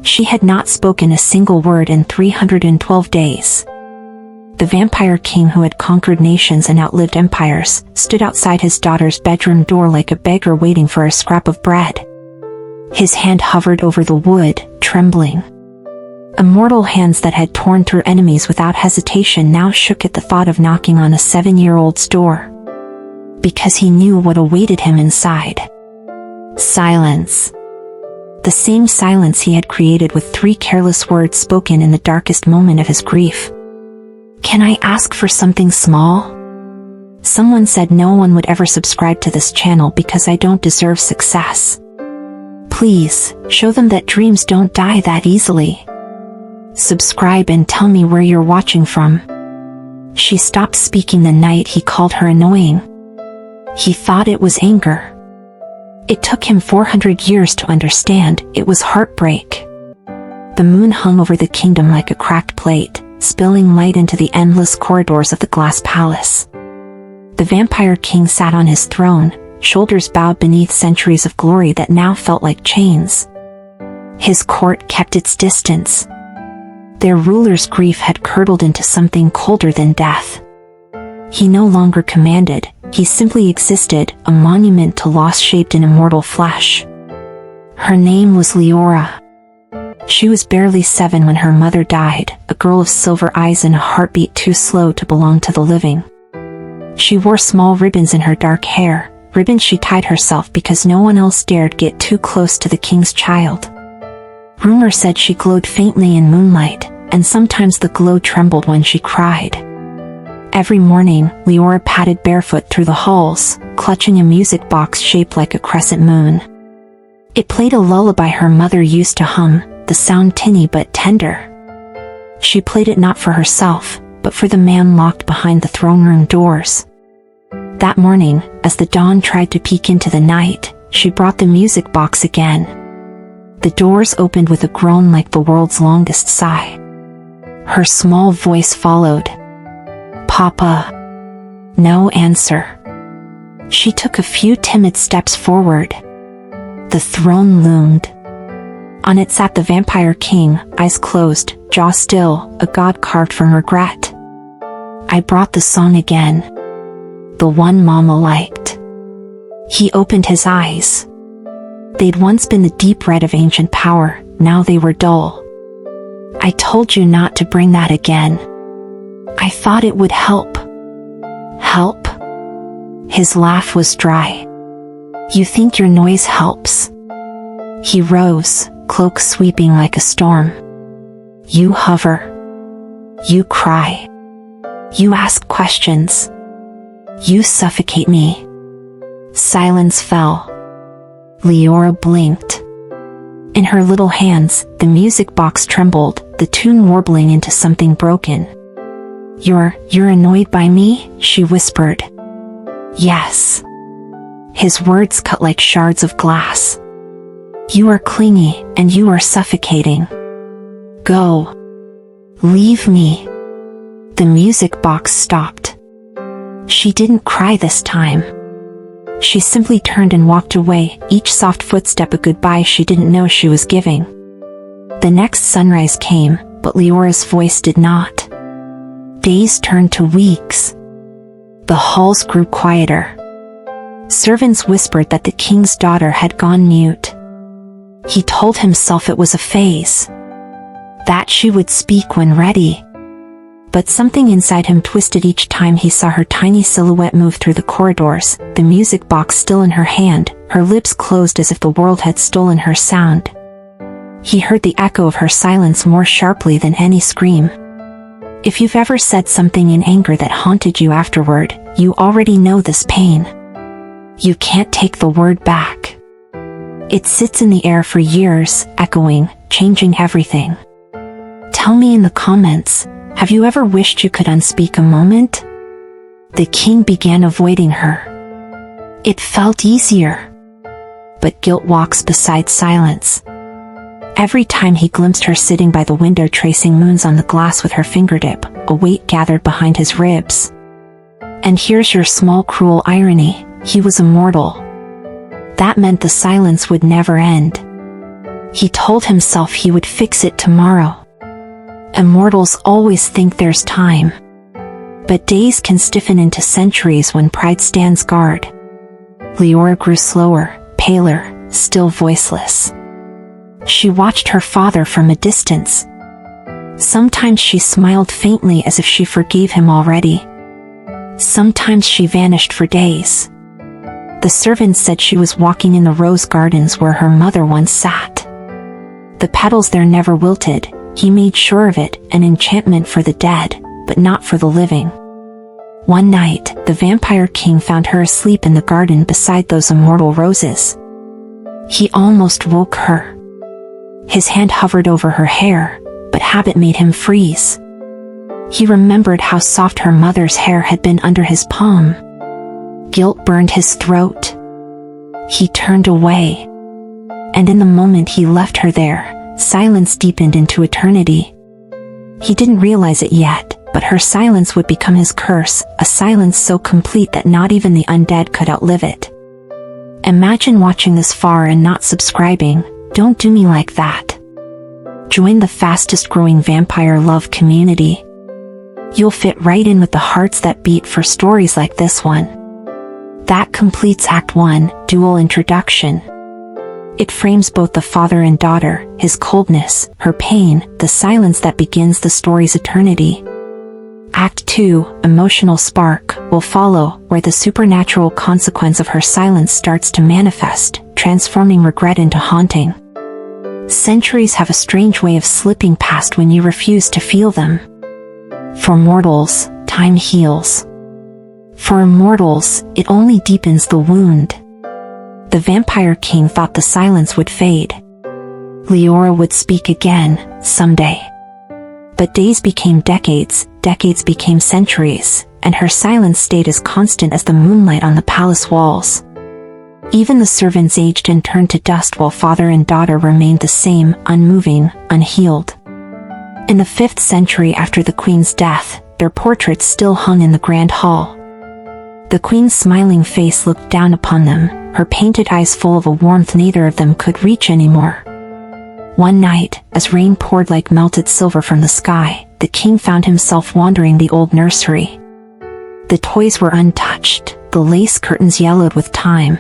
She had not spoken a single word in 312 days. The vampire king, who had conquered nations and outlived empires, stood outside his daughter's bedroom door like a beggar waiting for a scrap of bread. His hand hovered over the wood, trembling. Immortal hands that had torn through enemies without hesitation now shook at the thought of knocking on a 7-year-old's door. Because he knew what awaited him inside. Silence. The same silence he had created with 3 careless words spoken in the darkest moment of his grief. "Can I ask for something small?" Someone said no one would ever subscribe to this channel because I don't deserve success. Please, show them that dreams don't die that easily. Subscribe and tell me where you're watching from. She stopped speaking the night he called her annoying. He thought it was anger. It took him 400 years to understand it was heartbreak. The moon hung over the kingdom like a cracked plate, spilling light into the endless corridors of the glass palace. The vampire king sat on his throne, shoulders bowed beneath centuries of glory that now felt like chains. His court kept its distance. Their ruler's grief had curdled into something colder than death. He no longer commanded, he simply existed, a monument to loss shaped in immortal flesh. Her name was Leora. She was barely 7 when her mother died, a girl of silver eyes and a heartbeat too slow to belong to the living. She wore small ribbons in her dark hair, ribbons she tied herself because no one else dared get too close to the king's child. Rumor said she glowed faintly in moonlight, and sometimes the glow trembled when she cried. Every morning, Leora padded barefoot through the halls, clutching a music box shaped like a crescent moon. It played a lullaby her mother used to hum, the sound tinny but tender. She played it not for herself, but for the man locked behind the throne room doors. That morning, as the dawn tried to peek into the night, she brought the music box again. The doors opened with a groan like the world's longest sigh. Her small voice followed. "Papa." No answer. She took a few timid steps forward. The throne loomed. On it sat the vampire king, eyes closed, jaw still, a god carved from regret. "I brought the song again. The one Mama liked." He opened his eyes. They'd once been the deep red of ancient power, now they were dull. "I told you not to bring that again. I thought it would help." "Help?" His laugh was dry. "You think your noise helps?" He rose, cloak sweeping like a storm. "You hover. You cry. You ask questions. You suffocate me." Silence fell. Leora blinked. In her little hands, the music box trembled, the tune warbling into something broken. You're annoyed by me?" she whispered. "Yes." His words cut like shards of glass. "You are clingy, and you are suffocating. Go. Leave me." The music box stopped. She didn't cry this time. She simply turned and walked away, each soft footstep a goodbye she didn't know she was giving. The next sunrise came, but Leora's voice did not. Days turned to weeks. The halls grew quieter. Servants whispered that the king's daughter had gone mute. He told himself it was a phase, that she would speak when ready. But something inside him twisted each time he saw her tiny silhouette move through the corridors, the music box still in her hand, her lips closed as if the world had stolen her sound. He heard the echo of her silence more sharply than any scream. If you've ever said something in anger that haunted you afterward, you already know this pain. You can't take the word back. It sits in the air for years, echoing, changing everything. Tell me in the comments, have you ever wished you could unspeak a moment? The king began avoiding her. It felt easier. But guilt walks beside silence. Every time he glimpsed her sitting by the window tracing moons on the glass with her fingertip, a weight gathered behind his ribs. And here's your small cruel irony, he was immortal. That meant the silence would never end. He told himself he would fix it tomorrow. Immortals always think there's time. But days can stiffen into centuries when pride stands guard. Leora grew slower, paler, still voiceless. She watched her father from a distance. Sometimes she smiled faintly as if she forgave him already. Sometimes she vanished for days. The servants said she was walking in the rose gardens where her mother once sat. The petals there never wilted, he made sure of it, an enchantment for the dead, but not for the living. One night, the Vampire King found her asleep in the garden beside those immortal roses. He almost woke her. His hand hovered over her hair, but habit made him freeze. He remembered how soft her mother's hair had been under his palm. Guilt burned his throat. He turned away. And in the moment he left her there, silence deepened into eternity. He didn't realize it yet, but her silence would become his curse, a silence so complete that not even the undead could outlive it. Imagine watching this far and not subscribing. Don't do me like that. Join the fastest growing vampire love community. You'll fit right in with the hearts that beat for stories like this one. That completes Act 1, Dual Introduction. It frames both the father and daughter, his coldness, her pain, the silence that begins the story's eternity. Act 2, Emotional Spark, will follow, where the supernatural consequence of her silence starts to manifest, transforming regret into haunting. Centuries have a strange way of slipping past when you refuse to feel them. For mortals, time heals. For immortals, it only deepens the wound. The Vampire King thought the silence would fade. Leora would speak again, someday. But days became decades, decades became centuries, and her silence stayed as constant as the moonlight on the palace walls. Even the servants aged and turned to dust while father and daughter remained the same, unmoving, unhealed. In the 5th century after the queen's death, their portraits still hung in the grand hall. The queen's smiling face looked down upon them, her painted eyes full of a warmth neither of them could reach anymore. One night, as rain poured like melted silver from the sky, the king found himself wandering the old nursery. The toys were untouched, the lace curtains yellowed with time.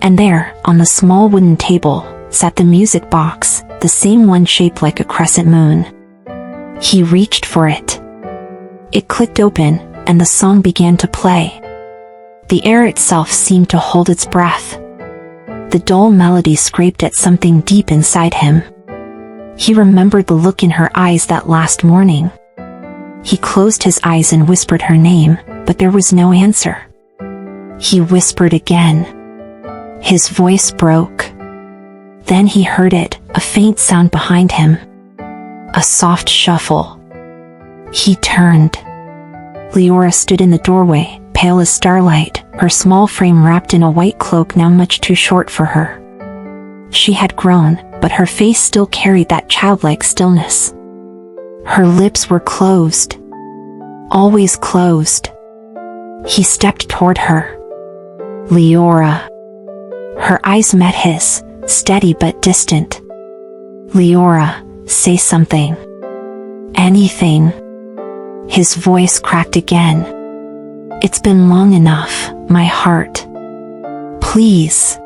And there, on the small wooden table, sat the music box, the same one shaped like a crescent moon. He reached for it. It clicked open, and the song began to play. The air itself seemed to hold its breath. The dull melody scraped at something deep inside him. He remembered the look in her eyes that last morning. He closed his eyes and whispered her name, but there was no answer. He whispered again. His voice broke. Then he heard it, a faint sound behind him. A soft shuffle. He turned. Leora stood in the doorway, pale as starlight, her small frame wrapped in a white cloak now much too short for her. She had grown, but her face still carried that childlike stillness. Her lips were closed. Always closed. He stepped toward her. Leora. Her eyes met his, steady but distant. Leora, say something. Anything. His voice cracked again. It's been long enough, my heart. Please.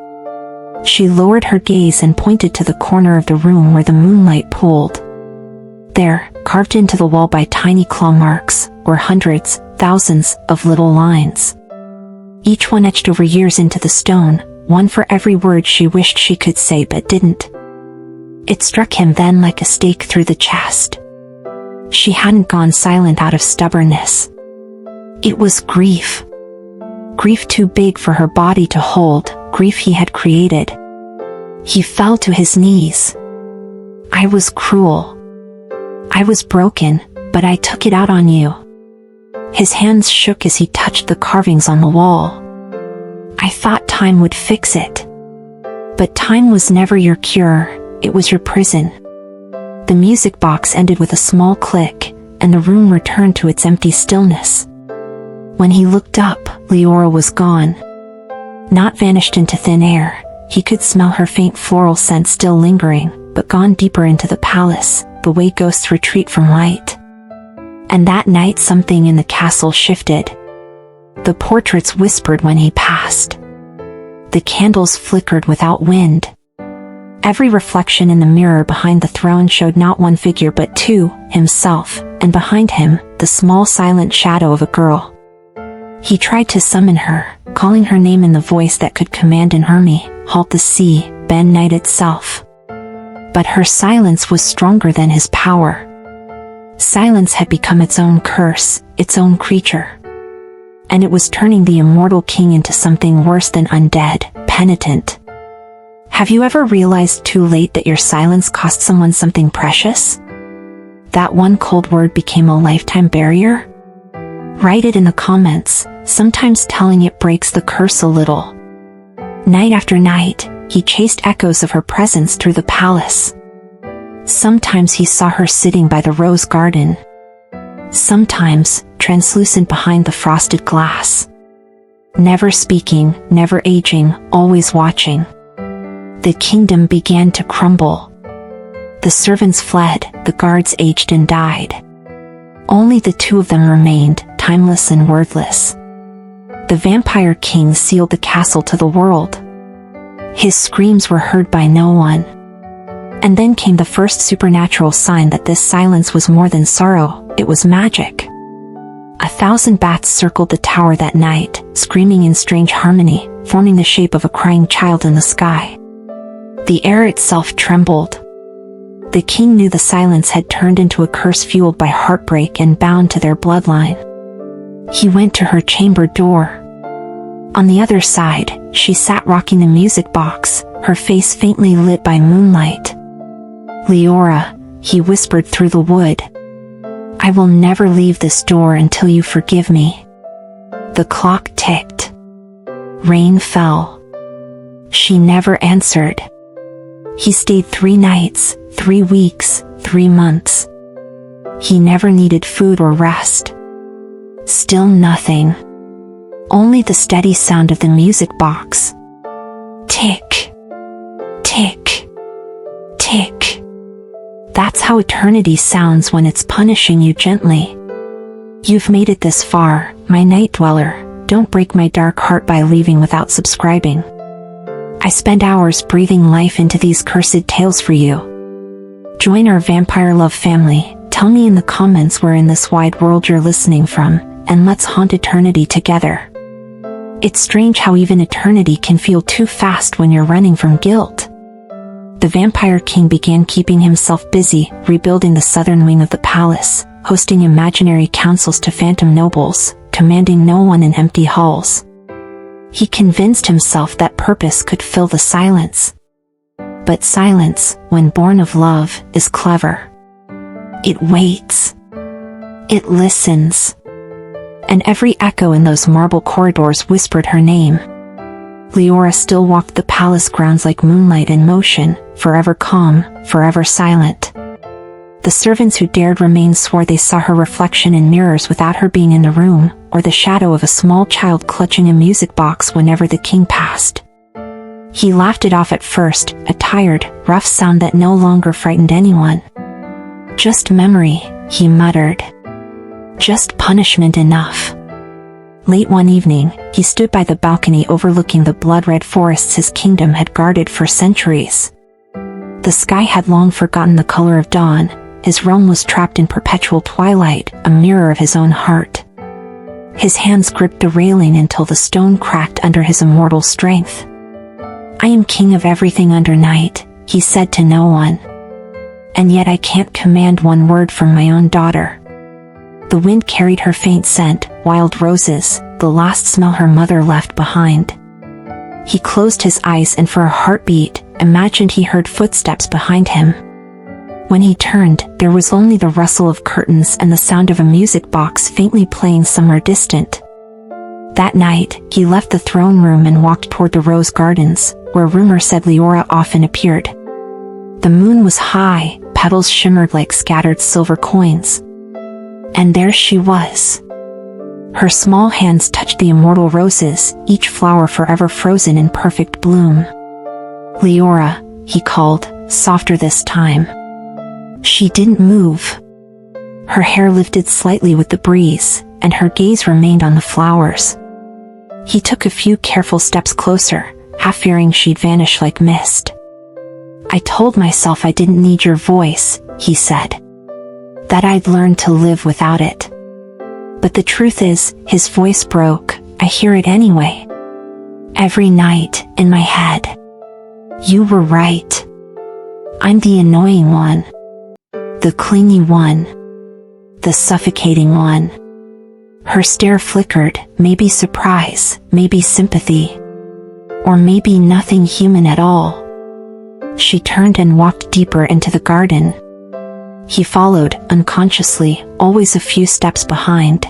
She lowered her gaze and pointed to the corner of the room where the moonlight pooled. There, carved into the wall by tiny claw marks, were hundreds, thousands, of little lines. Each one etched over years into the stone, one for every word she wished she could say but didn't. It struck him then like a stake through the chest. She hadn't gone silent out of stubbornness. It was grief. Grief too big for her body to hold, grief he had created. He fell to his knees. I was cruel. I was broken, but I took it out on you. His hands shook as he touched the carvings on the wall. I thought time would fix it. But time was never your cure, it was your prison. The music box ended with a small click, and the room returned to its empty stillness. When he looked up, Leora was gone. Not vanished into thin air, he could smell her faint floral scent still lingering, but gone deeper into the palace, the way ghosts retreat from light. And that night something in the castle shifted. The portraits whispered when he passed. The candles flickered without wind. Every reflection in the mirror behind the throne showed not one figure but two, himself, and behind him, the small silent shadow of a girl. He tried to summon her, calling her name in the voice that could command an army, halt the sea, bend night itself. But her silence was stronger than his power. Silence had become its own curse, its own creature. And it was turning the immortal king into something worse than undead, penitent. Have you ever realized too late that your silence cost someone something precious? That one cold word became a lifetime barrier? Write it in the comments, sometimes telling it breaks the curse a little. Night after night, he chased echoes of her presence through the palace. Sometimes he saw her sitting by the rose garden. Sometimes, translucent behind the frosted glass. Never speaking, never aging, always watching. The kingdom began to crumble. The servants fled, the guards aged and died. Only the two of them remained, timeless and wordless. The vampire king sealed the castle to the world. His screams were heard by no one. And then came the first supernatural sign that this silence was more than sorrow, it was magic. 1,000 bats circled the tower that night, screaming in strange harmony, forming the shape of a crying child in the sky. The air itself trembled. The king knew the silence had turned into a curse fueled by heartbreak and bound to their bloodline. He went to her chamber door. On the other side, she sat rocking the music box, her face faintly lit by moonlight. "Leora," he whispered through the wood. "I will never leave this door until you forgive me." The clock ticked. Rain fell. She never answered. He stayed 3 nights, 3 weeks, 3 months. He never needed food or rest. Still nothing. Only the steady sound of the music box. Tick, tick, tick. That's how eternity sounds when it's punishing you gently. You've made it this far, my night dweller. Don't break my dark heart by leaving without subscribing. I spend hours breathing life into these cursed tales for you. Join our vampire love family. Tell me in the comments where in this wide world you're listening from, and let's haunt eternity together. It's strange how even eternity can feel too fast when you're running from guilt. The Vampire King began keeping himself busy, rebuilding the southern wing of the palace, hosting imaginary councils to phantom nobles, commanding no one in empty halls. He convinced himself that purpose could fill the silence. But silence, when born of love, is clever. It waits. It listens. And every echo in those marble corridors whispered her name. Leora still walked the palace grounds like moonlight in motion, forever calm, forever silent. The servants who dared remain swore they saw her reflection in mirrors without her being in the room, or the shadow of a small child clutching a music box whenever the king passed. He laughed it off at first, a tired, rough sound that no longer frightened anyone. "Just memory," he muttered. "Just punishment enough." Late one evening, he stood by the balcony overlooking the blood-red forests his kingdom had guarded for centuries. The sky had long forgotten the color of dawn. His realm was trapped in perpetual twilight, a mirror of his own heart. His hands gripped the railing until the stone cracked under his immortal strength. "I am king of everything under night," he said to no one. "And yet I can't command one word from my own daughter." The wind carried her faint scent, wild roses, the last smell her mother left behind. He closed his eyes and for a heartbeat, imagined he heard footsteps behind him. When he turned, there was only the rustle of curtains and the sound of a music box faintly playing somewhere distant. That night, he left the throne room and walked toward the rose gardens, where rumor said Leora often appeared. The moon was high, petals shimmered like scattered silver coins. And there she was. Her small hands touched the immortal roses, each flower forever frozen in perfect bloom. "Leora," he called, softer this time. She didn't move. Her hair lifted slightly with the breeze, and her gaze remained on the flowers. He took a few careful steps closer, half fearing she'd vanish like mist. "I told myself I didn't need your voice," he said. "That I'd learn to live without it. But the truth is, his voice broke. I hear it anyway. Every night, in my head. You were right. I'm the annoying one. The clingy one. The suffocating one." Her stare flickered, maybe surprise, maybe sympathy. Or maybe nothing human at all. She turned and walked deeper into the garden. He followed, unconsciously, always a few steps behind.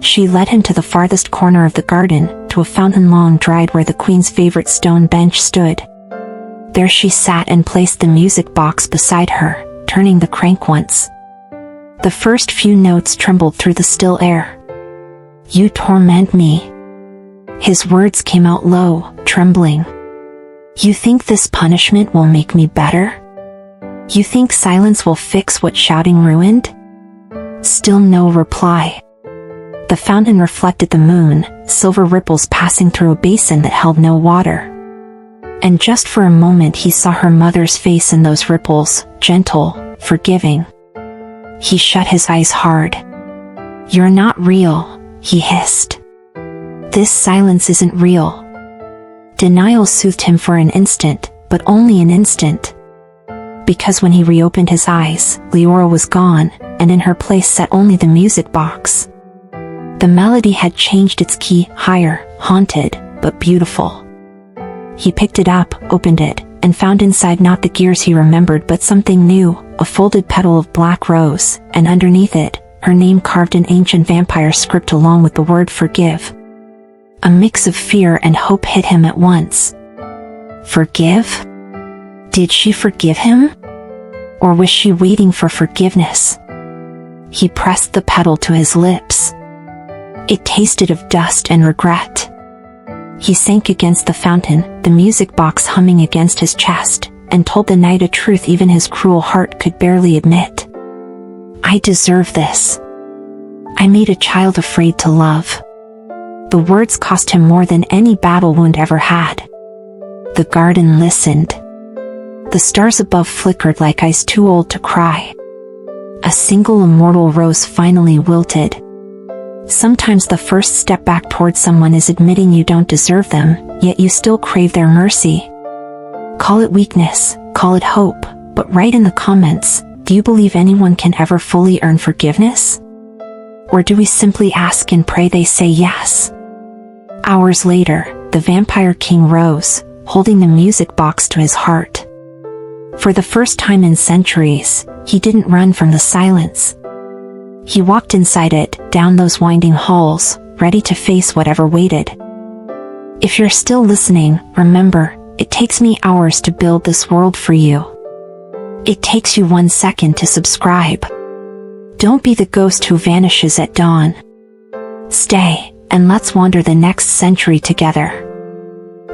She led him to the farthest corner of the garden, to a fountain long dried where the queen's favorite stone bench stood. There she sat and placed the music box beside her, turning the crank once. The first few notes trembled through the still air. "You torment me." His words came out low, trembling. "You think this punishment will make me better? You think silence will fix what shouting ruined?" Still no reply. The fountain reflected the moon, silver ripples passing through a basin that held no water. And just for a moment he saw her mother's face in those ripples, gentle, forgiving. He shut his eyes hard. "You're not real," he hissed. "This silence isn't real." Denial soothed him for an instant, but only an instant. Because when he reopened his eyes, Leora was gone, and in her place sat only the music box. The melody had changed its key, higher, haunted, but beautiful. He picked it up, opened it, and found inside not the gears he remembered but something new, a folded petal of black rose, and underneath it, her name carved in ancient vampire script along with the word forgive. A mix of fear and hope hit him at once. Forgive? Did she forgive him? Or was she waiting for forgiveness? He pressed the petal to his lips. It tasted of dust and regret. He sank against the fountain, the music box humming against his chest, and told the night a truth even his cruel heart could barely admit. "I deserve this. I made a child afraid to love." The words cost him more than any battle wound ever had. The garden listened. The stars above flickered like eyes too old to cry. A single immortal rose finally wilted. Sometimes the first step back toward someone is admitting you don't deserve them, yet you still crave their mercy. Call it weakness, call it hope, but write in the comments, do you believe anyone can ever fully earn forgiveness? Or do we simply ask and pray they say yes? Hours later, the Vampire King rose, holding the music box to his heart. For the first time in centuries, he didn't run from the silence. He walked inside it, down those winding halls, ready to face whatever waited. If you're still listening, remember, it takes me hours to build this world for you. It takes you 1 second to subscribe. Don't be the ghost who vanishes at dawn. Stay, and let's wander the next century together.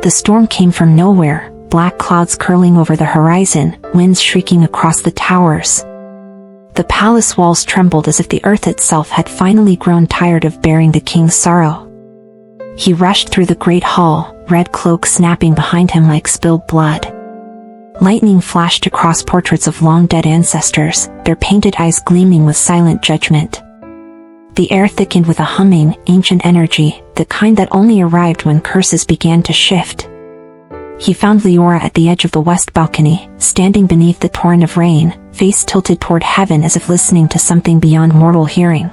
The storm came from nowhere, black clouds curling over the horizon, winds shrieking across the towers. The palace walls trembled as if the earth itself had finally grown tired of bearing the king's sorrow. He rushed through the great hall, red cloak snapping behind him like spilled blood. Lightning flashed across portraits of long-dead ancestors, their painted eyes gleaming with silent judgment. The air thickened with a humming, ancient energy, the kind that only arrived when curses began to shift. He found Leora at the edge of the west balcony, standing beneath the torrent of rain, face tilted toward heaven as if listening to something beyond mortal hearing.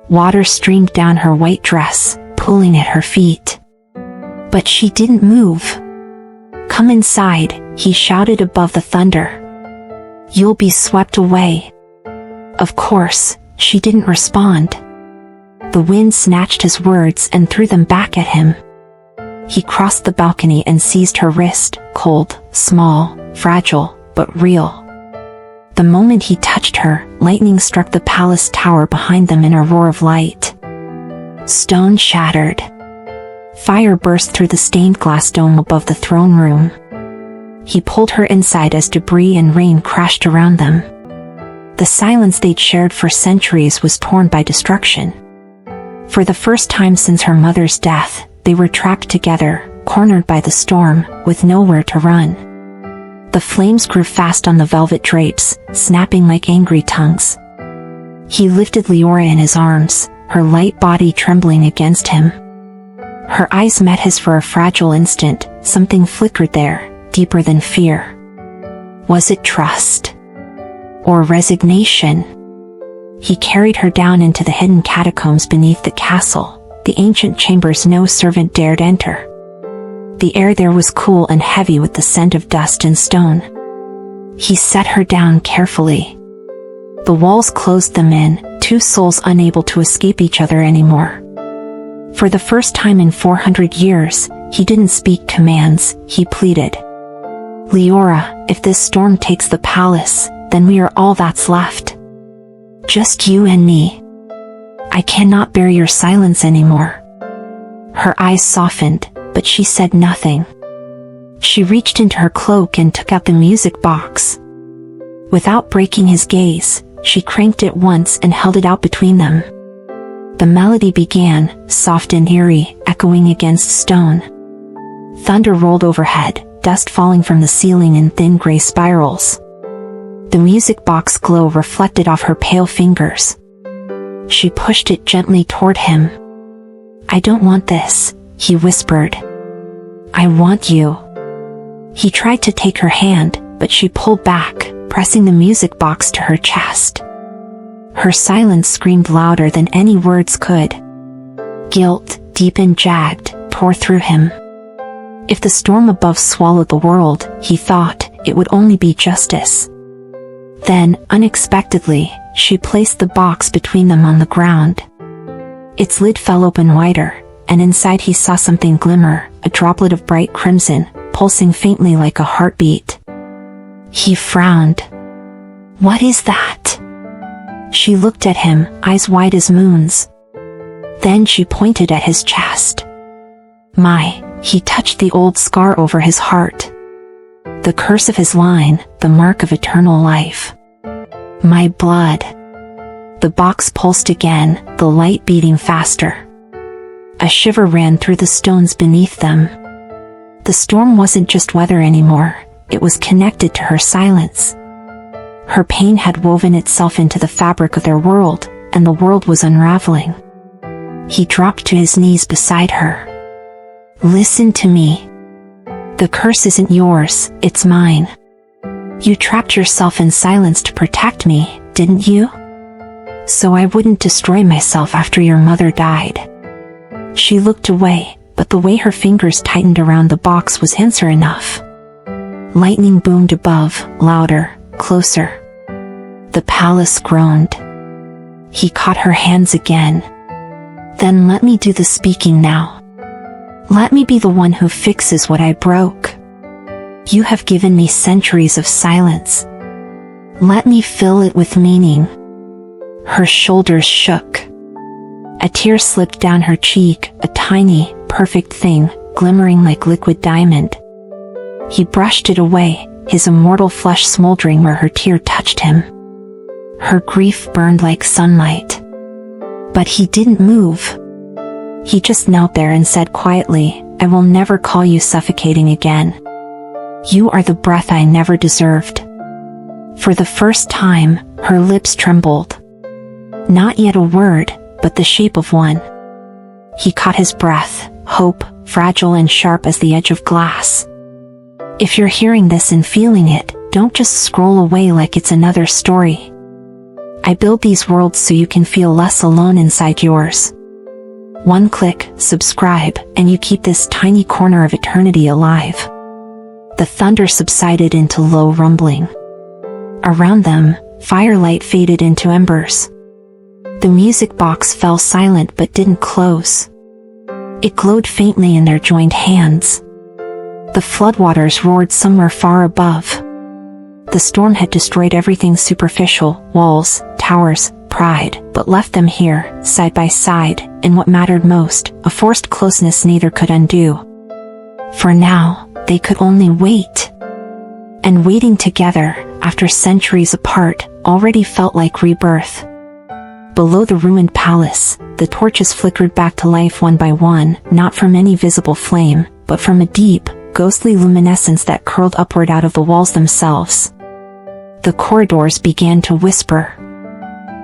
Water streamed down her white dress, pooling at her feet. But she didn't move. "Come inside," he shouted above the thunder. "You'll be swept away." Of course, she didn't respond. The wind snatched his words and threw them back at him. He crossed the balcony and seized her wrist, cold, small, fragile, but real. The moment he touched her, lightning struck the palace tower behind them in a roar of light. Stone shattered. Fire burst through the stained glass dome above the throne room. he pulled her inside as debris and rain crashed around them. The silence they'd shared for centuries was torn by destruction. For the first time since her mother's death, they were trapped together, cornered by the storm, with nowhere to run. The flames grew fast on the velvet drapes, snapping like angry tongues. He lifted Leora in his arms, her light body trembling against him. Her eyes met his for a fragile instant. Something flickered there, deeper than fear. Was it trust? Or resignation? He carried her down into the hidden catacombs beneath the castle, the ancient chambers no servant dared enter. The air there was cool and heavy with the scent of dust and stone. He set her down carefully. The walls closed them in, two souls unable to escape each other anymore. For the first time in 400 years, he didn't speak commands, he pleaded. Leora, if this storm takes the palace, then we are all that's left. Just you and me. I cannot bear your silence anymore. Her eyes softened, but she said nothing. She reached into her cloak and took out the music box. Without breaking his gaze, she cranked it once and held it out between them. The melody began, soft and eerie, echoing against stone. Thunder rolled overhead, dust falling from the ceiling in thin gray spirals. The music box glow reflected off her pale fingers. She pushed it gently toward him. I don't want this, he whispered. I want you. He tried to take her hand, but she pulled back, pressing the music box to her chest. Her silence screamed louder than any words could. Guilt, deep and jagged, tore through him. If the storm above swallowed the world, he thought, it would only be justice. Then, unexpectedly, she placed the box between them on the ground. Its lid fell open wider, and inside he saw something glimmer, a droplet of bright crimson, pulsing faintly like a heartbeat. He frowned. What is that? She looked at him, eyes wide as moons. Then she pointed at his chest. He touched the old scar over his heart. The curse of his line, the mark of eternal life. My blood. The box pulsed again, the light beating faster. A shiver ran through the stones beneath them. The storm wasn't just weather anymore, it was connected to her silence. Her pain had woven itself into the fabric of their world, and the world was unraveling. He dropped to his knees beside her. Listen to me. The curse isn't yours, it's mine. You trapped yourself in silence to protect me, didn't you? So I wouldn't destroy myself after your mother died. She looked away, but the way her fingers tightened around the box was answer enough. Lightning boomed above, louder, closer. The palace groaned. He caught her hands again. Then let me do the speaking now. Let me be the one who fixes what I broke. You have given me centuries of silence. Let me fill it with meaning. Her shoulders shook. A tear slipped down her cheek, a tiny, perfect thing, glimmering like liquid diamond. He brushed it away, his immortal flesh smoldering where her tear touched him. Her grief burned like sunlight. But he didn't move. He just knelt there and said quietly, I will never call you suffocating again. You are the breath I never deserved. For the first time, her lips trembled. Not yet a word, but the shape of one. He caught his breath, hope, fragile and sharp as the edge of glass. If you're hearing this and feeling it, don't just scroll away like it's another story. I build these worlds so you can feel less alone inside yours. One click, subscribe, and you keep this tiny corner of eternity alive. The thunder subsided into low rumbling. Around them, firelight faded into embers. The music box fell silent but didn't close. It glowed faintly in their joined hands. The floodwaters roared somewhere far above. The storm had destroyed everything superficial, walls, towers, pride, but left them here, side by side, in what mattered most, a forced closeness neither could undo. For now, they could only wait. And waiting together, after centuries apart, already felt like rebirth. Below the ruined palace, the torches flickered back to life one by one, not from any visible flame, but from a deep, ghostly luminescence that curled upward out of the walls themselves. The corridors began to whisper.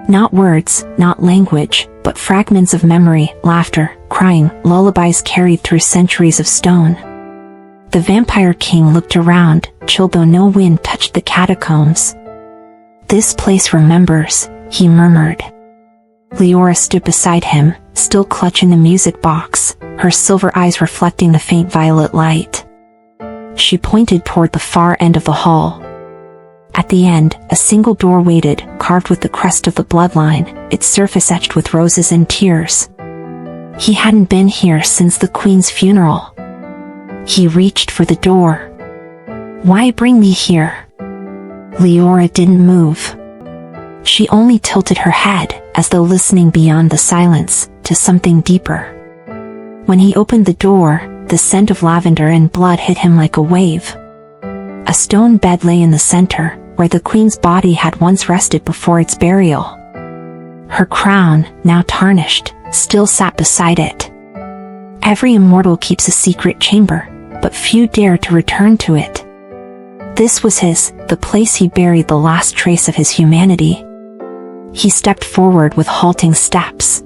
Not words, not language, but fragments of memory, laughter, crying, lullabies carried through centuries of stone. The Vampire King looked around, chilled though no wind touched the catacombs. "This place remembers," he murmured. Leora stood beside him, still clutching the music box, her silver eyes reflecting the faint violet light. She pointed toward the far end of the hall. At the end, a single door waited, carved with the crest of the bloodline, its surface etched with roses and tears. He hadn't been here since the Queen's funeral. He reached for the door. "Why bring me here?" Leora didn't move. She only tilted her head, as though listening beyond the silence, to something deeper. When he opened the door, the scent of lavender and blood hit him like a wave. A stone bed lay in the center, where the Queen's body had once rested before its burial. Her crown, now tarnished, still sat beside it. Every immortal keeps a secret chamber, but few dare to return to it. This was the place he buried the last trace of his humanity. He stepped forward with halting steps.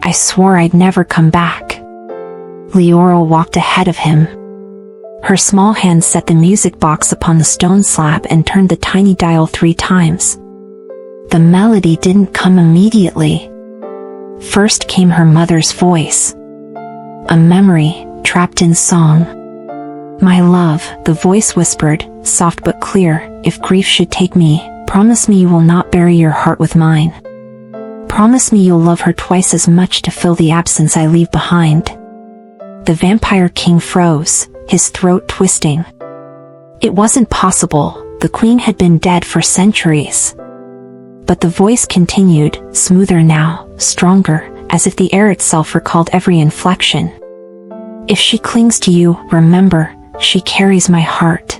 "I swore I'd never come back." Leora walked ahead of him. Her small hand set the music box upon the stone slab and turned the tiny dial 3 times. The melody didn't come immediately. First came her mother's voice. A memory, trapped in song. "My love," the voice whispered, soft but clear, "if grief should take me, promise me you will not bury your heart with mine. Promise me you'll love her twice as much to fill the absence I leave behind." The Vampire King froze, his throat twisting. It wasn't possible, the Queen had been dead for centuries. But the voice continued, smoother now, stronger, as if the air itself recalled every inflection. "If she clings to you, remember, she carries my heart.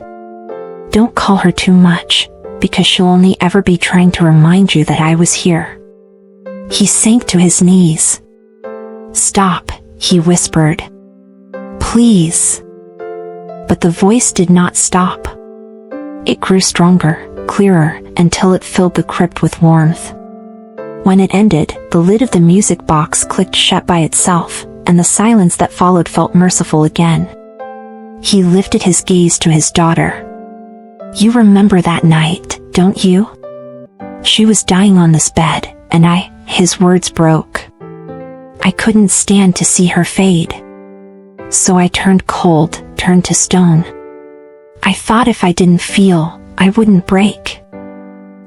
Don't call her too much, because she'll only ever be trying to remind you that I was here." He sank to his knees. "Stop," he whispered. "Please." But the voice did not stop. It grew stronger, clearer, until it filled the crypt with warmth. When it ended, the lid of the music box clicked shut by itself, and the silence that followed felt merciful again. He lifted his gaze to his daughter. "You remember that night, don't you? She was dying on this bed, and his words broke. I couldn't stand to see her fade. So I turned cold, turned to stone. I thought if I didn't feel, I wouldn't break."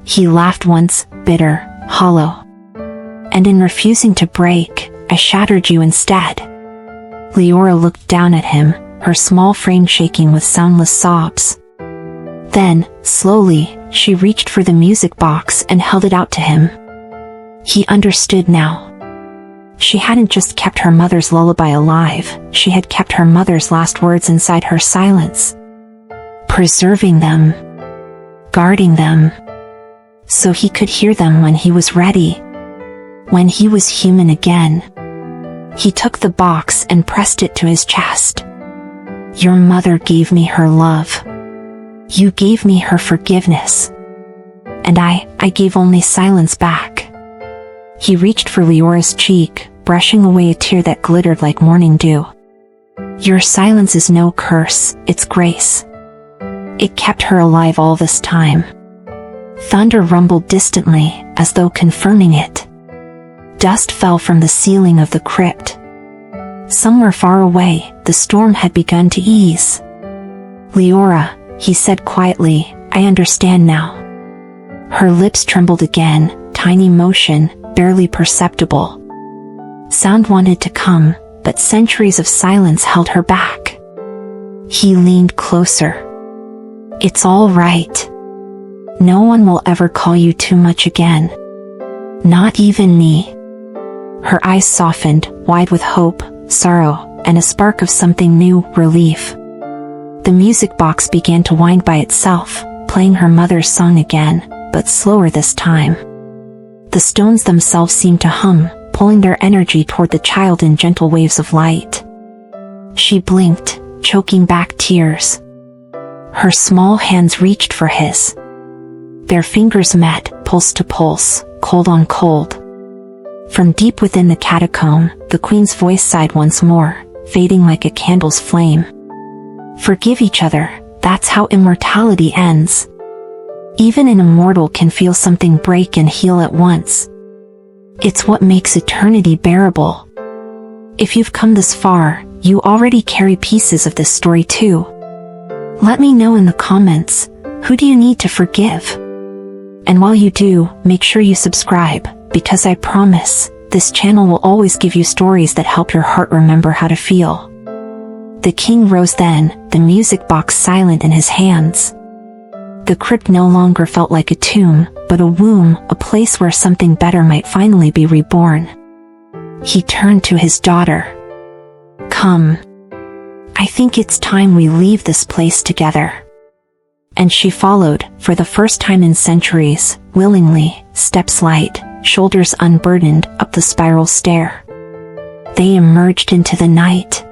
He laughed once, bitter, hollow. "And in refusing to break, I shattered you instead." Leora looked down at him, her small frame shaking with soundless sobs. Then, slowly, she reached for the music box and held it out to him. He understood now. She hadn't just kept her mother's lullaby alive, she had kept her mother's last words inside her silence. Preserving them. Guarding them. So he could hear them when he was ready. When he was human again. He took the box and pressed it to his chest. "Your mother gave me her love. You gave me her forgiveness. And I gave only silence back." He reached for Leora's cheek, brushing away a tear that glittered like morning dew. "Your silence is no curse, it's grace. It kept her alive all this time." Thunder rumbled distantly, as though confirming it. Dust fell from the ceiling of the crypt. Somewhere far away, the storm had begun to ease. "Leora," he said quietly, "I understand now." Her lips trembled again, tiny motion, barely perceptible. Sound wanted to come, but centuries of silence held her back. He leaned closer. "It's all right. No one will ever call you too much again. Not even me." Her eyes softened, wide with hope, sorrow, and a spark of something new, relief. The music box began to wind by itself, playing her mother's song again, but slower this time. The stones themselves seemed to hum, pulling their energy toward the child in gentle waves of light. She blinked, choking back tears. Her small hands reached for his. Their fingers met, pulse to pulse, cold on cold. From deep within the catacomb, the queen's voice sighed once more, fading like a candle's flame. Forgive each other, that's how immortality ends. Even an immortal can feel something break and heal at once. It's what makes eternity bearable. If you've come this far, you already carry pieces of this story too. Let me know in the comments, who do you need to forgive? And while you do, make sure you subscribe, because I promise, this channel will always give you stories that help your heart remember how to feel. The king rose then, the music box silent in his hands. The crypt no longer felt like a tomb, but a womb, a place where something better might finally be reborn. He turned to his daughter. Come. I think it's time we leave this place together. And she followed, for the first time in centuries, willingly, steps light, shoulders unburdened, up the spiral stair. They emerged into the night.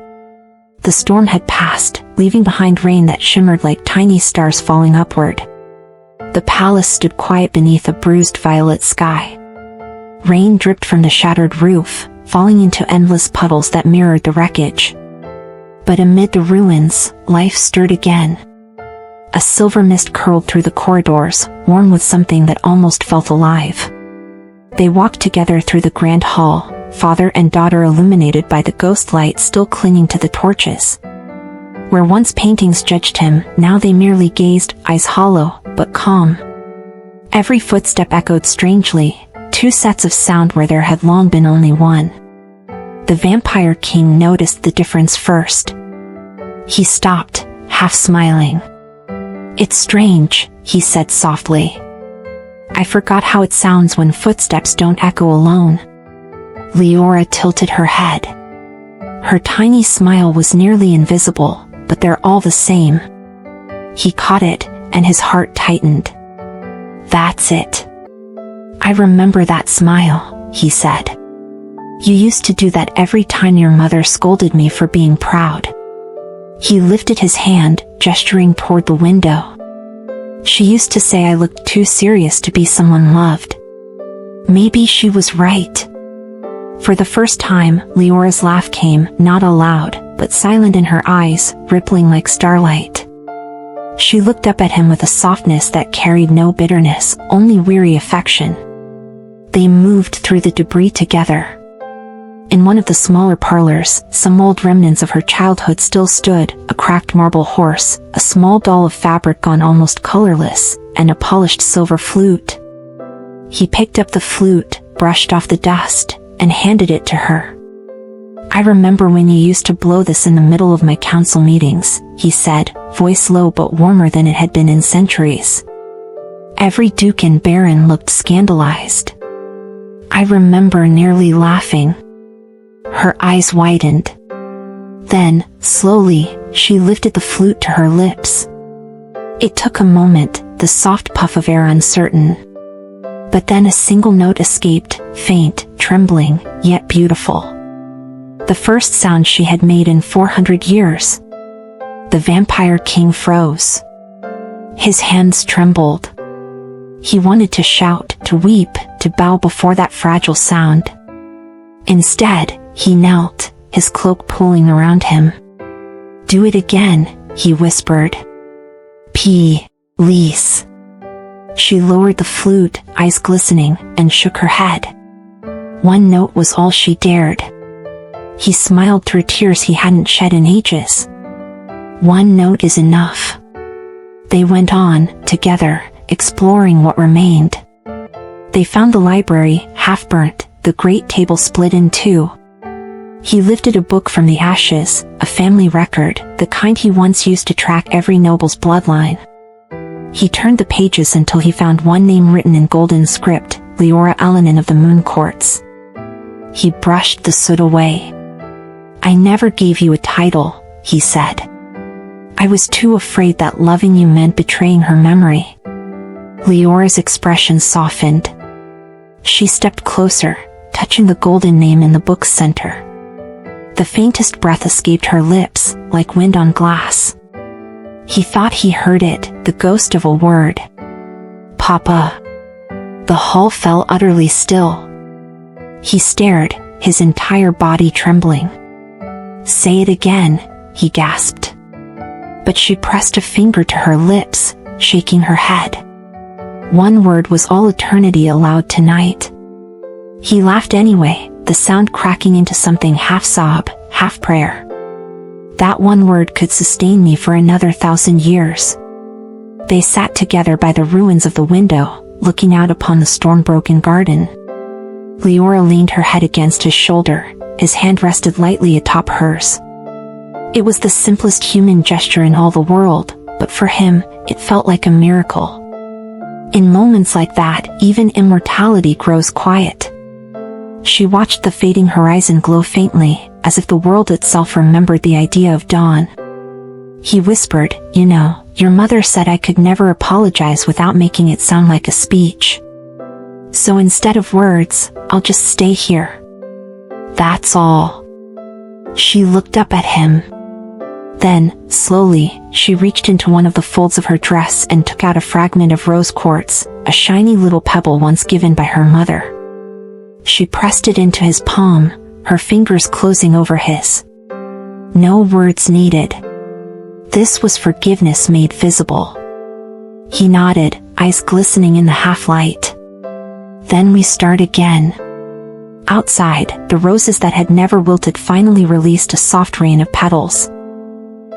The storm had passed, leaving behind rain that shimmered like tiny stars falling upward. The palace stood quiet beneath a bruised violet sky. Rain dripped from the shattered roof, falling into endless puddles that mirrored the wreckage. But amid the ruins, life stirred again. A silver mist curled through the corridors, warm with something that almost felt alive. They walked together through the grand hall, father and daughter illuminated by the ghost light still clinging to the torches. Where once paintings judged him, now they merely gazed, eyes hollow, but calm. Every footstep echoed strangely, two sets of sound where there had long been only one. The Vampire King noticed the difference first. He stopped, half smiling. It's strange, he said softly. I forgot how it sounds when footsteps don't echo alone. Leora tilted her head. Her tiny smile was nearly invisible, but they're all the same. He caught it, and his heart tightened. That's it. I remember that smile, he said. You used to do that every time your mother scolded me for being proud. He lifted his hand, gesturing toward the window. She used to say I looked too serious to be someone loved. Maybe she was right. For the first time, Leora's laugh came, not aloud, but silent in her eyes, rippling like starlight. She looked up at him with a softness that carried no bitterness, only weary affection. They moved through the debris together. In one of the smaller parlors, some old remnants of her childhood still stood, a cracked marble horse, a small doll of fabric gone almost colorless, and a polished silver flute. He picked up the flute, brushed off the dust, and handed it to her. I remember when you used to blow this in the middle of my council meetings, he said, voice low but warmer than it had been in centuries. Every duke and baron looked scandalized. I remember nearly laughing. Her eyes widened. Then, slowly, she lifted the flute to her lips. It took a moment, the soft puff of air uncertain. But then a single note escaped, faint, trembling, yet beautiful. The first sound she had made in 400 years. The Vampire King froze. His hands trembled. He wanted to shout, to weep, to bow before that fragile sound. Instead, he knelt, his cloak pulling around him. Do it again, he whispered. Please. She lowered the flute, eyes glistening, and shook her head. One note was all she dared. He smiled through tears he hadn't shed in ages. One note is enough. They went on, together, exploring what remained. They found the library, half-burnt, the great table split in two. He lifted a book from the ashes, a family record, the kind he once used to track every noble's bloodline. He turned the pages until he found one name written in golden script, Leora Elenin of the Moon Courts. He brushed the soot away. I never gave you a title, he said. I was too afraid that loving you meant betraying her memory." Leora's expression softened. She stepped closer, touching the golden name in the book's center. The faintest breath escaped her lips, like wind on glass. He thought he heard it, the ghost of a word. "Papa." The hall fell utterly still. He stared, his entire body trembling. "Say it again," he gasped. But she pressed a finger to her lips, shaking her head. One word was all eternity allowed tonight. He laughed anyway, the sound cracking into something half sob, half prayer. "That one word could sustain me for another 1,000 years." They sat together by the ruins of the window, looking out upon the storm-broken garden. Leora leaned her head against his shoulder, his hand rested lightly atop hers. It was the simplest human gesture in all the world, but for him, it felt like a miracle. In moments like that, even immortality grows quiet. She watched the fading horizon glow faintly, as if the world itself remembered the idea of dawn. He whispered, "You know, your mother said I could never apologize without making it sound like a speech. So instead of words, I'll just stay here. That's all." She looked up at him. Then, slowly, she reached into one of the folds of her dress and took out a fragment of rose quartz, a shiny little pebble once given by her mother. She pressed it into his palm, her fingers closing over his. No words needed. This was forgiveness made visible. He nodded, eyes glistening in the half-light. "Then we start again." Outside, the roses that had never wilted finally released a soft rain of petals.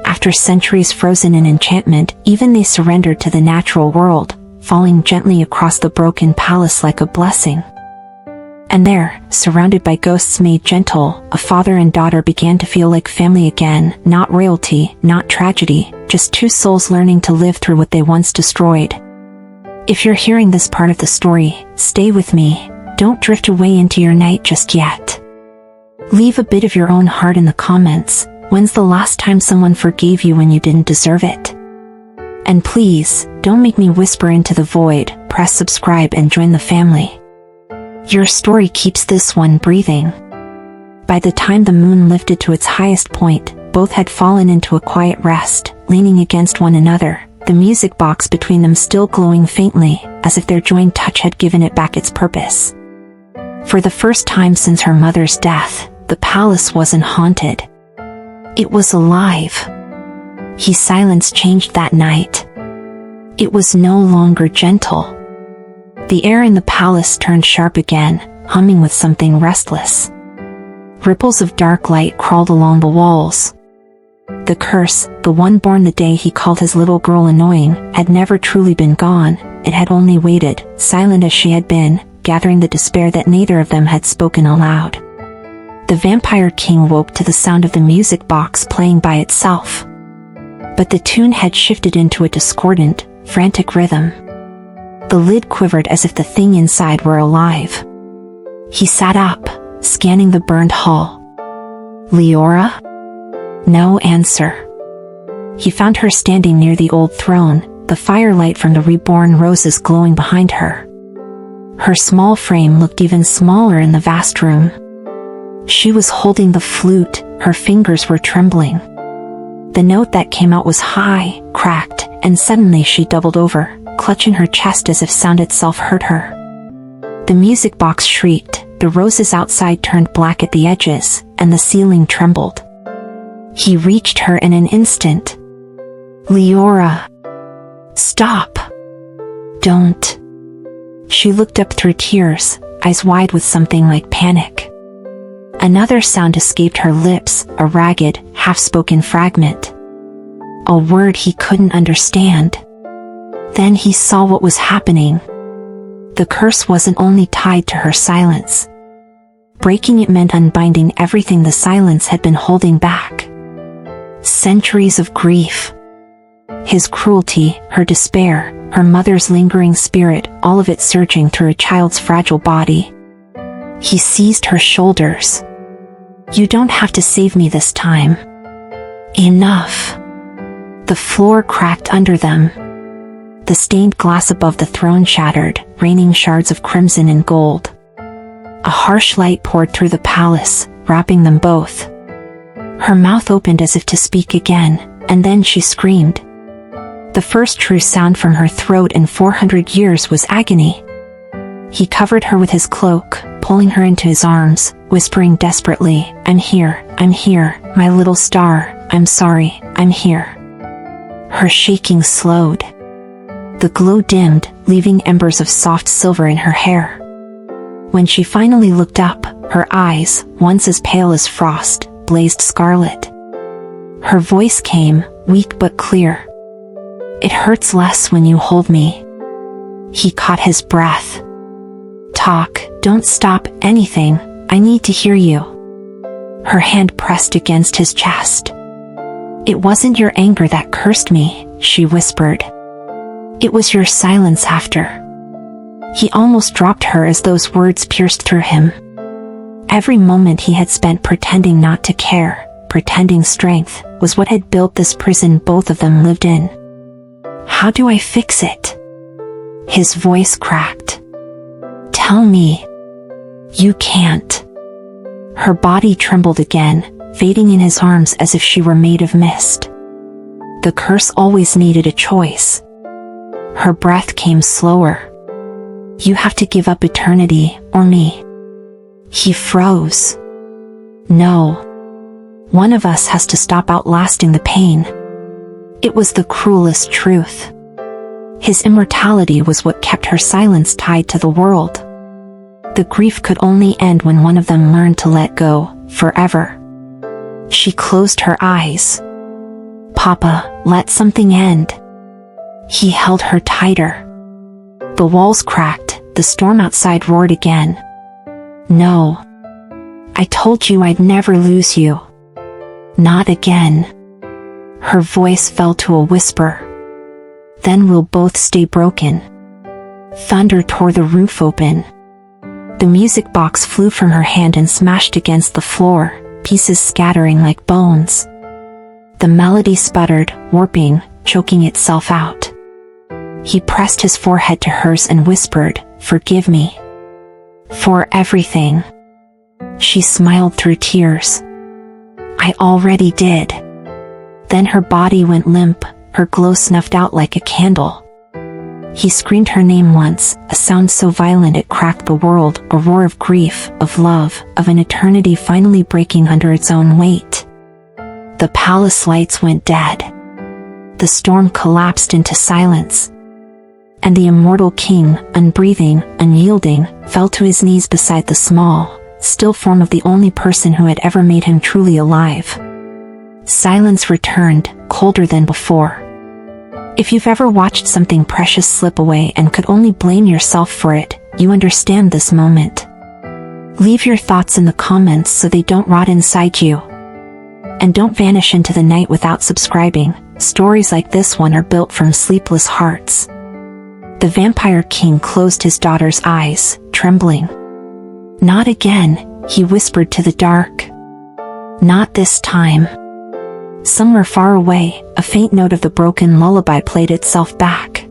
After centuries frozen in enchantment, even they surrendered to the natural world, falling gently across the broken palace like a blessing. And there, surrounded by ghosts made gentle, a father and daughter began to feel like family again, not royalty, not tragedy, just two souls learning to live through what they once destroyed. If you're hearing this part of the story, stay with me, don't drift away into your night just yet. Leave a bit of your own heart in the comments. When's the last time someone forgave you when you didn't deserve it? And please, don't make me whisper into the void, press subscribe and join the family. Your story keeps this one breathing. By the time the moon lifted to its highest point, both had fallen into a quiet rest, leaning against one another, the music box between them still glowing faintly, as if their joined touch had given it back its purpose. For the first time since her mother's death, the palace wasn't haunted. It was alive. His silence changed that night. It was no longer gentle. The air in the palace turned sharp again, humming with something restless. Ripples of dark light crawled along the walls. The curse, the one born the day he called his little girl annoying, had never truly been gone, it had only waited, silent as she had been, gathering the despair that neither of them had spoken aloud. The Vampire King woke to the sound of the music box playing by itself. But the tune had shifted into a discordant, frantic rhythm. The lid quivered as if the thing inside were alive. He sat up, scanning the burned hall. "Leora?" No answer. He found her standing near the old throne, the firelight from the reborn roses glowing behind her. Her small frame looked even smaller in the vast room. She was holding the flute, her fingers were trembling. The note that came out was high, cracked, and suddenly she doubled over, clutching her chest as if sound itself hurt her. The music box shrieked, the roses outside turned black at the edges, and the ceiling trembled. He reached her in an instant. "Leora! Stop! Don't!" She looked up through tears, eyes wide with something like panic. Another sound escaped her lips, a ragged, half-spoken fragment. A word he couldn't understand. Then he saw what was happening. The curse wasn't only tied to her silence. Breaking it meant unbinding everything the silence had been holding back. Centuries of grief. His cruelty, her despair, her mother's lingering spirit, all of it surging through a child's fragile body. He seized her shoulders. "You don't have to save me this time. Enough." The floor cracked under them. The stained glass above the throne shattered, raining shards of crimson and gold. A harsh light poured through the palace, wrapping them both. Her mouth opened as if to speak again, and then she screamed. The first true sound from her throat in 400 years was agony. He covered her with his cloak, pulling her into his arms, whispering desperately, I'm here, my little star, I'm sorry, I'm here. Her shaking slowed. The glow dimmed, leaving embers of soft silver in her hair. When she finally looked up, her eyes, once as pale as frost, blazed scarlet. Her voice came, weak but clear. It hurts less when you hold me. He caught his breath. Talk, don't stop anything, I need to hear you. Her hand pressed against his chest. It wasn't your anger that cursed me, she whispered. It was your silence after. He almost dropped her as those words pierced through him. Every moment he had spent pretending not to care, pretending strength, was what had built this prison both of them lived in. How do I fix it? His voice cracked. Tell me. You can't. Her body trembled again, fading in his arms as if she were made of mist. The curse always needed a choice. Her breath came slower. You have to give up eternity, or me. He froze. No. One of us has to stop outlasting the pain. It was the cruelest truth. His immortality was what kept her silence tied to the world. The grief could only end when one of them learned to let go, forever. She closed her eyes. Papa, let something end. He held her tighter. The walls cracked, the storm outside roared again. No. I told you I'd never lose you. Not again. Her voice fell to a whisper. Then we'll both stay broken. Thunder tore the roof open. The music box flew from her hand and smashed against the floor, pieces scattering like bones. The melody sputtered, warping, choking itself out. He pressed his forehead to hers and whispered, forgive me. For everything. She smiled through tears. I already did. Then her body went limp, her glow snuffed out like a candle. He screamed her name once, a sound so violent it cracked the world, a roar of grief, of love, of an eternity finally breaking under its own weight. The palace lights went dead. The storm collapsed into silence. And the immortal king, unbreathing, unyielding, fell to his knees beside the small, still form of the only person who had ever made him truly alive. Silence returned, colder than before. If you've ever watched something precious slip away and could only blame yourself for it, you understand this moment. Leave your thoughts in the comments so they don't rot inside you. And don't vanish into the night without subscribing. Stories like this one are built from sleepless hearts. The Vampire King closed his daughter's eyes, trembling. Not again, he whispered to the dark. Not this time. Somewhere far away, a faint note of the broken lullaby played itself back.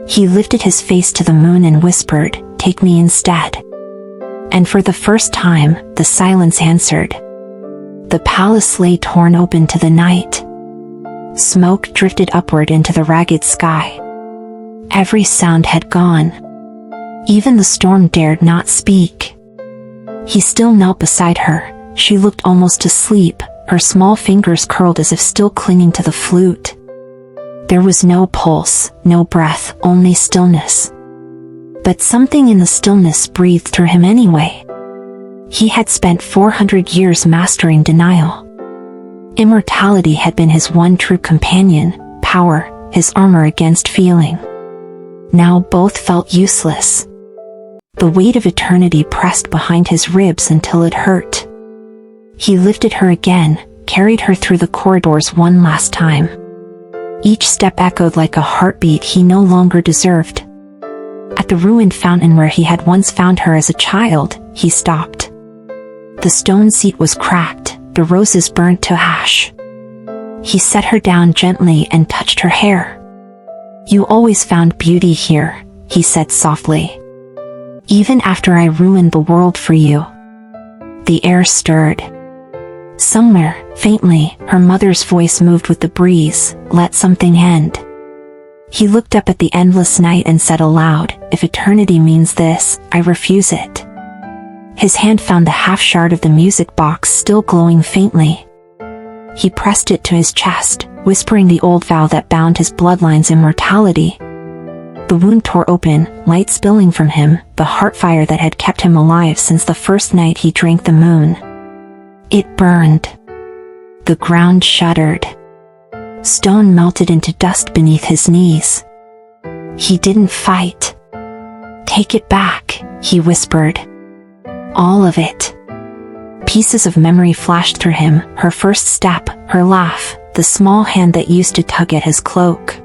He lifted his face to the moon and whispered, take me instead. And for the first time, the silence answered. The palace lay torn open to the night. Smoke drifted upward into the ragged sky. Every sound had gone. Even the storm dared not speak. He still knelt beside her. She looked almost asleep, her small fingers curled as if still clinging to the flute. There was no pulse, no breath, only stillness. But something in the stillness breathed through him anyway. He had spent 400 years mastering denial. Immortality had been his one true companion, power, his armor against feeling. Now both felt useless. The weight of eternity pressed behind his ribs until it hurt. He lifted her again, carried her through the corridors one last time. Each step echoed like a heartbeat he no longer deserved. At the ruined fountain where he had once found her as a child, he stopped. The stone seat was cracked, the roses burnt to ash. He set her down gently and touched her hair. "You always found beauty here," he said softly. "Even after I ruined the world for you." The air stirred. Somewhere, faintly, her mother's voice moved with the breeze, "Let something end." He looked up at the endless night and said aloud, "If eternity means this, I refuse it." His hand found the half shard of the music box still glowing faintly. He pressed it to his chest, whispering the old vow that bound his bloodline's immortality. The wound tore open, light spilling from him, the heart fire that had kept him alive since the first night he drank the moon. It burned. The ground shuddered. Stone melted into dust beneath his knees. He didn't fight. "Take it back," he whispered. "All of it." Pieces of memory flashed through him, her first step, her laugh, the small hand that used to tug at his cloak.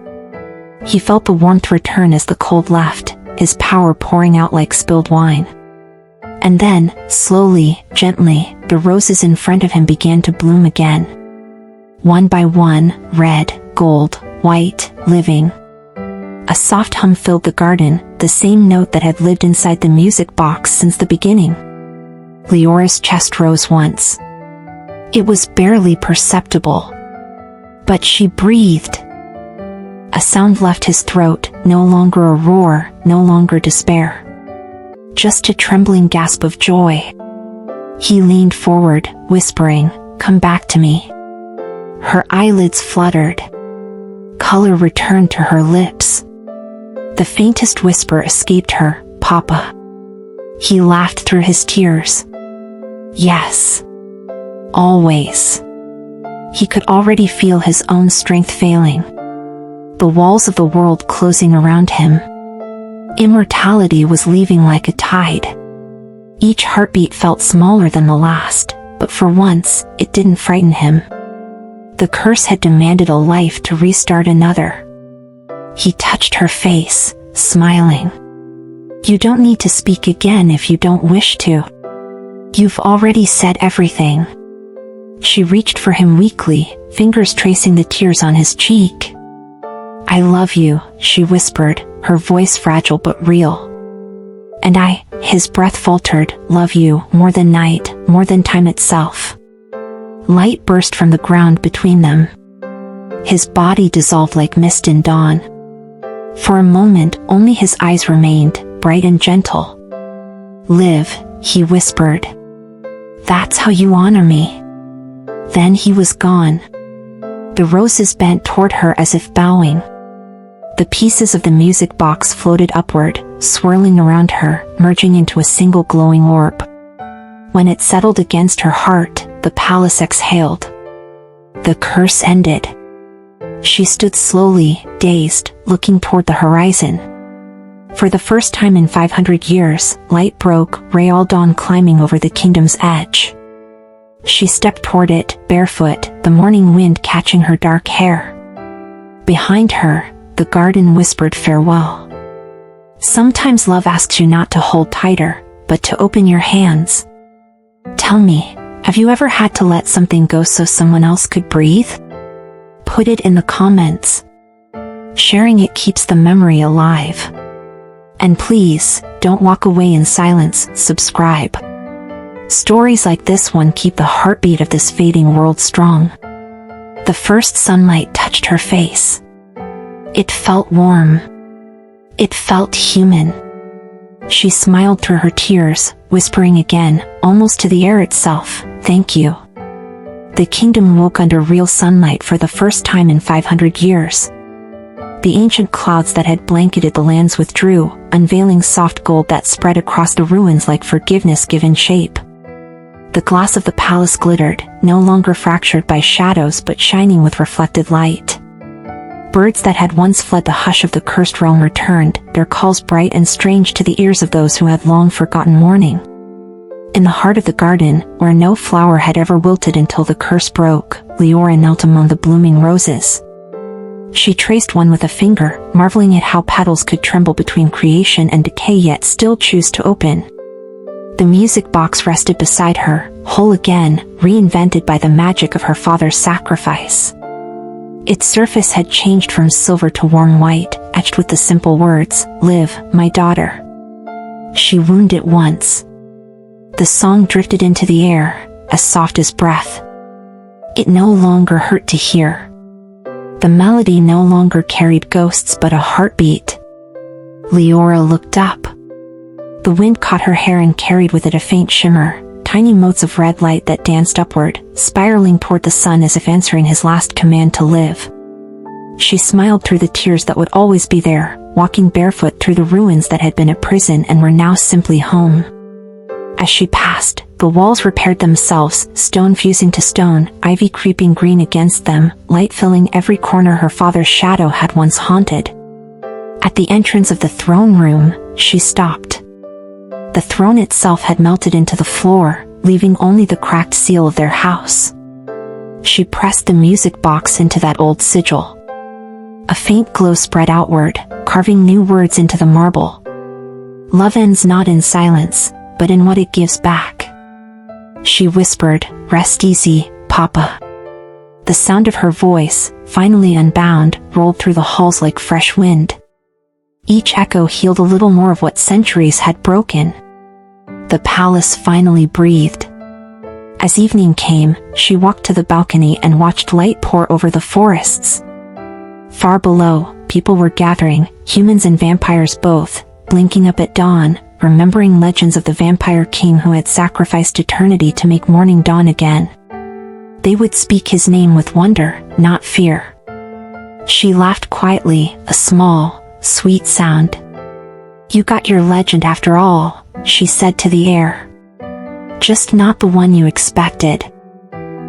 He felt the warmth return as the cold left, his power pouring out like spilled wine. And then, slowly, gently, the roses in front of him began to bloom again. One by one, red, gold, white, living. A soft hum filled the garden, the same note that had lived inside the music box since the beginning. Leora's chest rose once. It was barely perceptible. But she breathed. A sound left his throat, no longer a roar, no longer despair. Just a trembling gasp of joy. He leaned forward, whispering, "Come back to me." Her eyelids fluttered. Color returned to her lips. The faintest whisper escaped her, "Papa." He laughed through his tears. Yes. Always. He could already feel his own strength failing. The walls of the world closing around him. Immortality was leaving like a tide. Each heartbeat felt smaller than the last, but for once, it didn't frighten him. The curse had demanded a life to restart another. He touched her face, smiling. "You don't need to speak again if you don't wish to. You've already said everything." She reached for him weakly, fingers tracing the tears on his cheek. "I love you," she whispered, her voice fragile but real. "And I," his breath faltered, "love you more than night, more than time itself." Light burst from the ground between them. His body dissolved like mist in dawn. For a moment, only his eyes remained, bright and gentle. "Live," he whispered. "That's how you honor me." Then he was gone. The roses bent toward her as if bowing. The pieces of the music box floated upward, swirling around her, merging into a single glowing orb. When it settled against her heart, the palace exhaled. The curse ended. She stood slowly, dazed, looking toward the horizon. For the first time in 500 years, light broke, Real dawn climbing over the kingdom's edge. She stepped toward it, barefoot, the morning wind catching her dark hair. Behind her, the garden whispered farewell. Sometimes love asks you not to hold tighter, but to open your hands. Tell me, have you ever had to let something go so someone else could breathe? Put it in the comments. Sharing it keeps the memory alive. And please, don't walk away in silence, subscribe. Stories like this one keep the heartbeat of this fading world strong. The first sunlight touched her face. It felt warm. It felt human. She smiled through her tears, whispering again, almost to the air itself, "Thank you." The kingdom woke under real sunlight for the first time in 500 years. The ancient clouds that had blanketed the lands withdrew, unveiling soft gold that spread across the ruins like forgiveness given shape. The glass of the palace glittered, no longer fractured by shadows but shining with reflected light. Birds that had once fled the hush of the cursed realm returned, their calls bright and strange to the ears of those who had long forgotten mourning. In the heart of the garden, where no flower had ever wilted until the curse broke, Leora knelt among the blooming roses. She traced one with a finger, marveling at how petals could tremble between creation and decay yet still choose to open. The music box rested beside her, whole again, reinvented by the magic of her father's sacrifice. Its surface had changed from silver to warm white, etched with the simple words, "Live, my daughter." She wounded it once. The song drifted into the air, as soft as breath. It no longer hurt to hear. The melody no longer carried ghosts but a heartbeat. Leora looked up. The wind caught her hair and carried with it a faint shimmer, tiny motes of red light that danced upward, spiraling toward the sun as if answering his last command to live. She smiled through the tears that would always be there, walking barefoot through the ruins that had been a prison and were now simply home. As she passed, the walls repaired themselves, stone fusing to stone, ivy creeping green against them, light filling every corner her father's shadow had once haunted. At the entrance of the throne room, she stopped. The throne itself had melted into the floor, leaving only the cracked seal of their house. She pressed the music box into that old sigil. A faint glow spread outward, carving new words into the marble. Love ends not in silence, but in what it gives back. She whispered, "Rest easy, Papa." The sound of her voice, finally unbound, rolled through the halls like fresh wind. Each echo healed a little more of what centuries had broken. The palace finally breathed. As evening came, she walked to the balcony and watched light pour over the forests. Far below, people were gathering, humans and vampires both, blinking up at dawn, remembering legends of the vampire king who had sacrificed eternity to make morning dawn again. They would speak his name with wonder, not fear. She laughed quietly, a small, sweet sound. "You got your legend after all," she said to the air. "Just not the one you expected."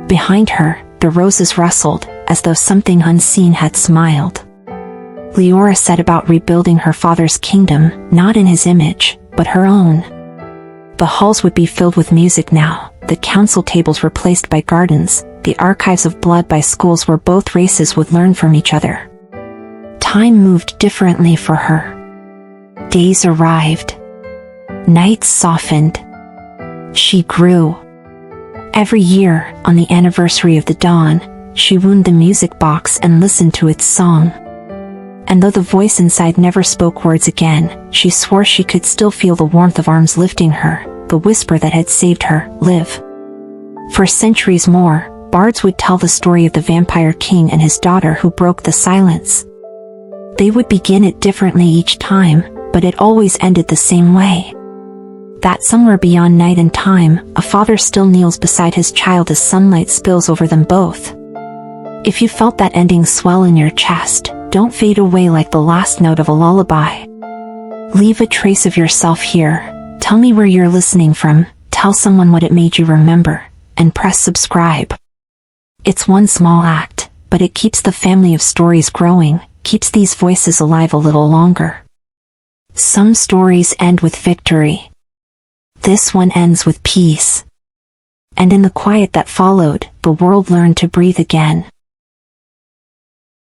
Behind her, the roses rustled, as though something unseen had smiled. Leora set about rebuilding her father's kingdom, not in his image, but her own. The halls would be filled with music now, the council tables replaced by gardens, the archives of blood by schools where both races would learn from each other. Time moved differently for her. Days arrived. Nights softened. She grew. Every year, on the anniversary of the dawn, she wound the music box and listened to its song. And though the voice inside never spoke words again, she swore she could still feel the warmth of arms lifting her, the whisper that had saved her, "Live." For centuries more, bards would tell the story of the vampire king and his daughter who broke the silence. They would begin it differently each time, but it always ended the same way. That somewhere beyond night and time, a father still kneels beside his child as sunlight spills over them both. If you felt that ending swell in your chest, don't fade away like the last note of a lullaby. Leave a trace of yourself here. Tell me where you're listening from, tell someone what it made you remember, and press subscribe. It's one small act, but it keeps the family of stories growing, keeps these voices alive a little longer. Some stories end with victory. This one ends with peace. And in the quiet that followed, the world learned to breathe again.